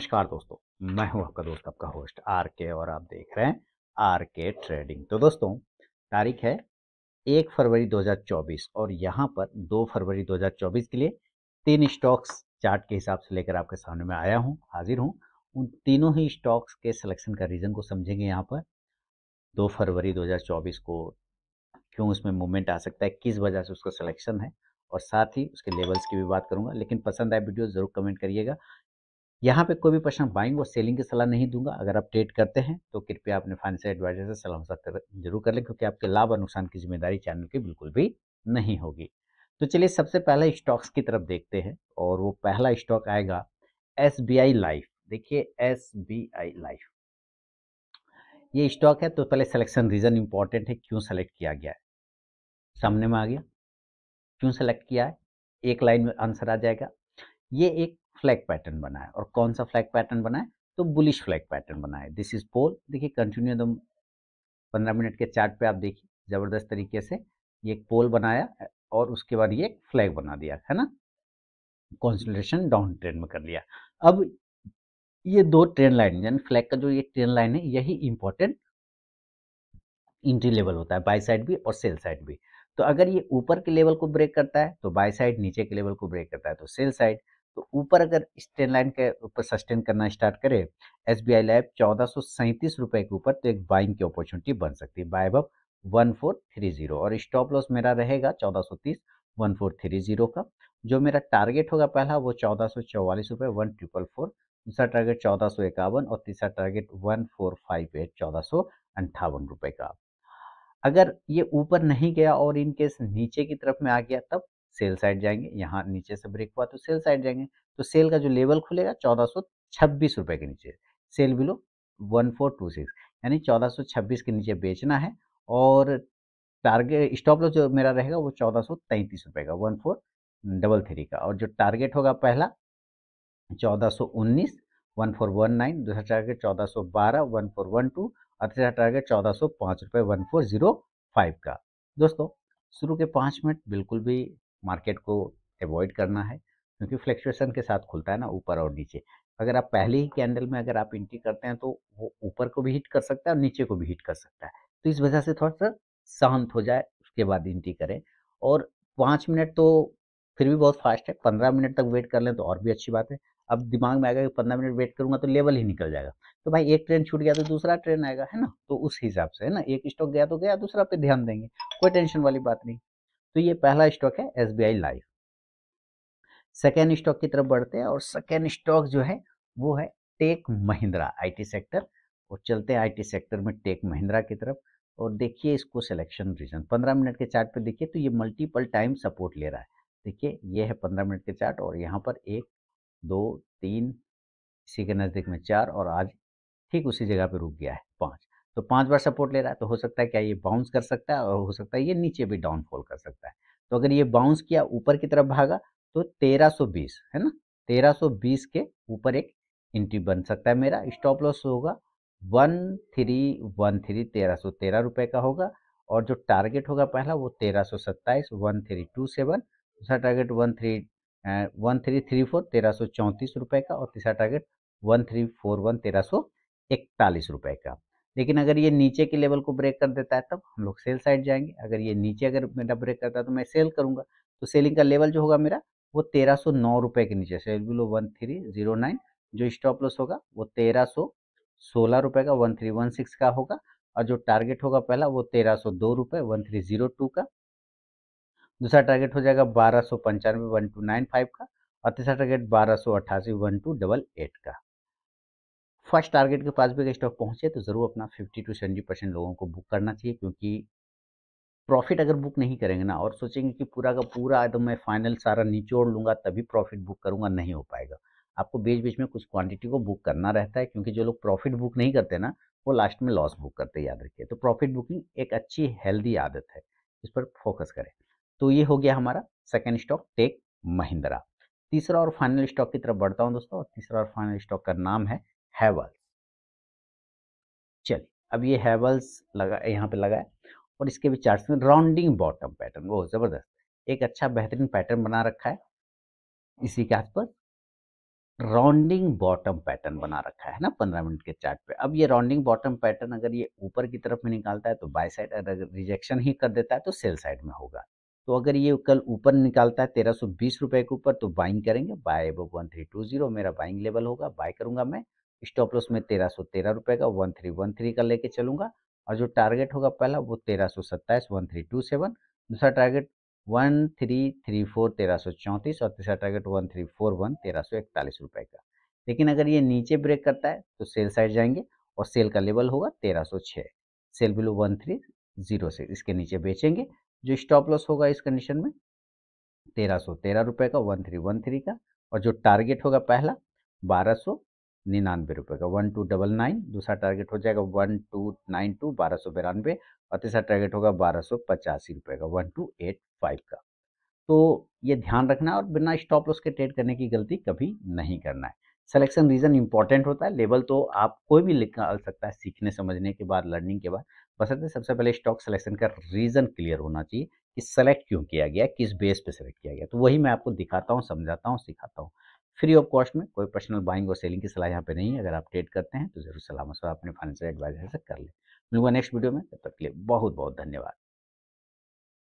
नमस्कार दोस्तों, मैं हूं आपका दोस्त आपका होस्ट आर के और आप देख रहे हैं आर के ट्रेडिंग। तो दोस्तों, तारीख है 1 फरवरी 2024 और यहाँ पर 2 फरवरी 2024 के लिए तीन स्टॉक्स चार्ट के हिसाब से लेकर आपके सामने में आया हूँ, हाजिर हूँ। उन तीनों ही स्टॉक्स के सिलेक्शन का रीज़न को समझेंगे। यहाँ पर 2 फरवरी 2024 को क्यों उसमें मूवमेंट आ सकता है, किस वजह से उसका सिलेक्शन है, और साथ ही उसके लेवल्स की भी बात करूंगा। लेकिन पसंद आए वीडियो ज़रूर कमेंट करिएगा। यहाँ पे कोई भी पर्सन बाइंग और सेलिंग की सलाह नहीं दूंगा। अगर आप ट्रेड करते हैं तो कृपया अपने फाइनेंशियल एडवाइजर से सलाह मशवरा जरूर कर लें, क्योंकि आपके लाभ और नुकसान की जिम्मेदारी चैनल की बिल्कुल भी नहीं होगी। तो चलिए सबसे पहले स्टॉक्स की तरफ देखते हैं, और वो पहला स्टॉक आएगा SBI लाइफ। देखिए SBI लाइफ ये स्टॉक है। तो पहले सिलेक्शन रीजन इंपॉर्टेंट है, क्यों सेलेक्ट किया गया है, सामने में आ गया। क्यों सेलेक्ट किया है, एक लाइन में आंसर आ जाएगा। ये एक फ्लैग पैटर्न बना है, और कौन सा फ्लैग पैटर्न बना है, तो बुलिश फ्लैग पैटर्न बना है। This is pole. देखिए कंटिन्यू एकदम 15 मिनट के चार्ट पे आप देखिए जबरदस्त तरीके से ये एक पोल बनाया, और उसके बाद ये एक फ्लैग बना दिया है ना, कॉन्सेंट्रेशन डाउन ट्रेंड में कर लिया। अब ये दो ट्रेंड लाइन यानी फ्लैग का जो ये ट्रेंड लाइन है, यही इंपॉर्टेंट एंट्री लेवल होता है, बाय साइड भी और सेल साइड भी। तो अगर ये ऊपर के लेवल को ब्रेक करता है तो बाय साइड, नीचे के लेवल को ब्रेक करता है तो सेल साइड। तो ऊपर अगर इस ट्रेंड लाइन के ऊपर सस्टेन करना स्टार्ट करे SBI लैब 1437 रुपए के ऊपर, तो एक बाइंग की अपॉर्चुनिटी बन सकती है बाय अब 1430, और स्टॉप लॉस मेरा रहेगा 1430 1430 का। जो मेरा टारगेट होगा पहला वो 1444 रुपए 1444, दूसरा टारगेट 1451, और तीसरा टारगेट 1458 1458 का। अगर ये ऊपर नहीं गया और इन केस नीचे की तरफ में आ गया, तब सेल साइड जाएंगे। यहाँ नीचे से ब्रेक हुआ तो सेल साइड जाएंगे। तो सेल का जो लेवल खुलेगा 1426 रुपए के नीचे, सेल बिलो 1426, यानी 1426 के नीचे बेचना है। और टारगेट स्टॉप लॉस जो मेरा रहेगा वो 1433 रुपए का 1433 का, और जो टारगेट होगा पहला 1419 1419, दूसरा टारगेट 1412 1412, और तीसरा टारगेट 1405 रुपये 1405 का। दोस्तों, शुरू के 5 मिनट बिल्कुल भी मार्केट को अवॉइड करना है, क्योंकि फ्लक्चुएशन के साथ खुलता है ना, ऊपर और नीचे। अगर आप पहली ही कैंडल में अगर आप एंट्री करते हैं तो वो ऊपर को भी हिट कर सकता है और नीचे को भी हिट कर सकता है। तो इस वजह से थोड़ा सा शांत हो जाए, उसके बाद एंट्री करें। और 5 मिनट तो फिर भी बहुत फास्ट है, 15 मिनट तक वेट कर लें तो और भी अच्छी बात है। अब दिमाग में आएगा कि 15 मिनट वेट करूंगा तो लेवल ही निकल जाएगा, तो भाई एक ट्रेन छूट गया तो दूसरा ट्रेन आएगा, है ना। तो उस हिसाब से है ना, एक स्टॉक गया तो गया, दूसरा पे ध्यान देंगे, कोई टेंशन वाली बात नहीं। तो ये पहला स्टॉक है SBI लाइफ। सेकेंड स्टॉक की तरफ बढ़ते हैं, और सेकेंड स्टॉक जो है वो है टेक महिंद्रा, IT सेक्टर। और चलते हैं IT सेक्टर में टेक महिंद्रा की तरफ। और देखिए इसको सिलेक्शन रीजन 15 मिनट के चार्ट पे देखिए, तो ये मल्टीपल टाइम सपोर्ट ले रहा है। देखिए ये है 15 मिनट के चार्ट, और यहाँ पर 1 2 3, इसी के नज़दीक में 4, और आज ठीक उसी जगह पे रुक गया है 5। तो 5 बार सपोर्ट ले रहा है, तो हो सकता है क्या ये बाउंस कर सकता है, और हो सकता है ये नीचे भी डाउनफॉल कर सकता है। तो अगर ये बाउंस किया ऊपर की तरफ भागा तो 1320 है ना, 1320 के ऊपर एक एंट्री बन सकता है। मेरा स्टॉप लॉस होगा 1313, 1313 रुपए का होगा। और जो टारगेट होगा पहला वो 1327 1327, दूसरा टारगेट 1334 1334 का, और तीसरा टारगेट 1341 1341 का। लेकिन अगर ये नीचे के लेवल को ब्रेक कर देता है तब हम लोग सेल साइड जाएंगे। अगर ये नीचे अगर मेरा ब्रेक करता है तो मैं सेल करूंगा। तो सेलिंग का लेवल जो होगा मेरा वो 1309 रुपए के नीचे, सेल बिलो 1309। जो स्टॉप लॉस होगा वो 1316 रुपए का 1316 का होगा। और जो टारगेट होगा पहला वो 1302 रुपए 1302 का, दूसरा टारगेट हो जाएगा 1295 1295 का, और तीसरा टारगेट 1288 1288 का। फर्स्ट टारगेट के पास भी अगर स्टॉक पहुंचे तो जरूर अपना 50 to 70% लोगों को बुक करना चाहिए, क्योंकि प्रॉफिट अगर बुक नहीं करेंगे ना और सोचेंगे कि पूरा का पूरा एकदम मैं फाइनल सारा निचोड़ लूंगा तभी प्रॉफिट बुक करूंगा, नहीं हो पाएगा। आपको बीच बीच में कुछ क्वांटिटी को बुक करना रहता है, क्योंकि जो लोग प्रॉफिट बुक नहीं करते ना वो लास्ट में लॉस बुक करते, याद रखिए। तो प्रॉफिट बुकिंग एक अच्छी हेल्दी आदत है, इस पर फोकस करें। तो ये हो गया हमारा सेकेंड स्टॉक टेक महिंद्रा। तीसरा और फाइनल स्टॉक की तरफ बढ़ता हूँ दोस्तों, और तीसरा और फाइनल स्टॉक का नाम है हैवल्स। चलिए अब ये हैवल्स लगा, यहाँ पे लगा है, और इसके भी चार्ट्स में राउंडिंग बॉटम पैटर्न, वो जबरदस्त एक अच्छा बेहतरीन पैटर्न बना रखा है इसी के आसपास। राउंडिंग बॉटम पैटर्न बना रखा है ना 15 मिनट के चार्ट पे। अब ये राउंडिंग बॉटम पैटर्न अगर ये ऊपर की तरफ में निकालता है तो बाय साइड, अगर रिजेक्शन ही कर देता है तो सेल साइड में होगा। तो अगर ये कल ऊपर निकालता है 1320 रुपए के ऊपर तो बाइंग करेंगे, बाय अबव 1320 मेरा बाइंग लेवल होगा, बाय करूंगा मैं। स्टॉप लॉस में 1313 रुपए का 1313 का लेके चलूंगा, और जो टारगेट होगा पहला वो 1327 1327, दूसरा टारगेट 1334 1334, और तीसरा टारगेट 1341 1341 रुपए का। लेकिन अगर ये नीचे ब्रेक करता है तो सेल साइड जाएंगे, और सेल का लेवल होगा 1306, सेल बिलो 1306, इसके नीचे बेचेंगे। जो स्टॉप लॉस होगा इस कंडीशन में 1313 रुपए का 1313 का, और जो टारगेट होगा पहला 1299 रुपए का 1299, दूसरा टारगेट हो जाएगा 1292 1292, और तीसरा टारगेट होगा 1285 रुपए का 1285 का। तो ये ध्यान रखना है, और बिना स्टॉप लॉस के ट्रेड करने की गलती कभी नहीं करना है। सिलेक्शन रीजन इंपॉर्टेंट होता है, लेवल तो आप कोई भी निकाल सकता है सीखने समझने के बाद, लर्निंग के बाद। बशर्ते सबसे पहले स्टॉक सिलेक्शन का रीजन क्लियर होना चाहिए कि सेलेक्ट क्यों किया गया, किस बेस पे सेलेक्ट किया गया। तो वही मैं आपको दिखाता हूँ, समझाता हूँ, सिखाता हूँ फ्री ऑफ कॉस्ट में। कोई पर्सनल बाइंग और सेलिंग की सलाह यहाँ पे नहीं है। अगर आप ट्रेड करते हैं तो जरूर सलाह मशवरा अपने फाइनेंशियल एडवाइजर से कर ले। मिलूंगा नेक्स्ट वीडियो में, तब तक के लिए बहुत बहुत धन्यवाद।